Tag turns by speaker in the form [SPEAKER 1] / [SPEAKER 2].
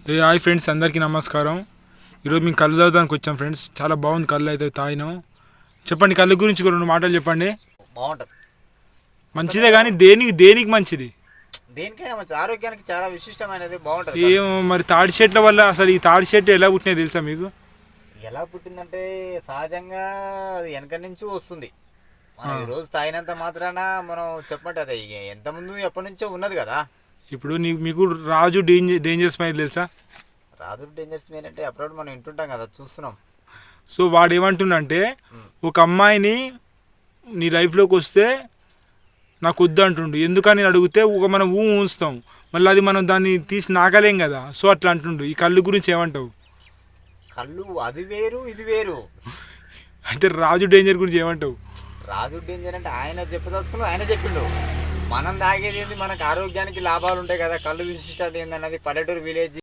[SPEAKER 1] Hi friends, అందరికీ నమస్కారం. ఈరోజు మేము కళ్ళు తాగడానికి వచ్చాం ఫ్రెండ్స్. చాలా బాగుంది కళ్ళు అయితే తాగినాం. చెప్పండి, కళ్ళు గురించి రెండు మాటలు చెప్పండి.
[SPEAKER 2] బాగుంటుంది,
[SPEAKER 1] మంచిదే కానీ దేనికి మంచిది?
[SPEAKER 2] దేనికైనా మంచిది, ఆరోగ్యానికి చాలా విశిష్టమైనది, బాగుంటుంది.
[SPEAKER 1] ఏమో మరి తాడి చెట్ల వల్ల అసలు ఈ తాడి చెట్టు ఎలా పుట్టినాయి తెలుసా మీకు?
[SPEAKER 2] ఎలా పుట్టిందంటే సహజంగా అది వెనక నుంచి వస్తుంది. మనం ఈరోజు తాగినంత మాత్రాన మనం చెప్పమంటే అది ఎంత ముందు ఎప్పటి నుంచో ఉన్నది కదా.
[SPEAKER 1] ఇప్పుడు మీకు రాజు డేంజర్స్ మైల్ తెలుసా?
[SPEAKER 2] రాజు డేంజర్స్ మెయిన్ అంటే అప్పుడప్పుడు మనం వింటుంటాం కదా, చూస్తున్నాం.
[SPEAKER 1] సో వాడు ఏమంటుండంటే, ఒక అమ్మాయిని నీ లైఫ్లోకి వస్తే నాకు వద్దు అంటుండు. ఎందుకని అడిగితే మనం ఉంచుతాం, మళ్ళీ అది మనం దాన్ని తీసి నాగలేం కదా. సో అట్లా అంటుండు. ఈ కళ్ళు గురించి ఏమంటావు?
[SPEAKER 2] కళ్ళు అది వేరు ఇది వేరు.
[SPEAKER 1] అయితే రాజు డేంజర్ గురించి ఏమంటావు?
[SPEAKER 2] రాజు డేంజర్ అంటే ఆయన చెప్పదలుచుకున్నాడు, ఆయన చెప్పిండు. మనం తాగేది ఏంది, మనకు ఆరోగ్యానికి లాభాలు ఉంటాయి కదా. కళ్ళు విశిష్టత ఏందన్నది పల్లెటూరు విలేజ్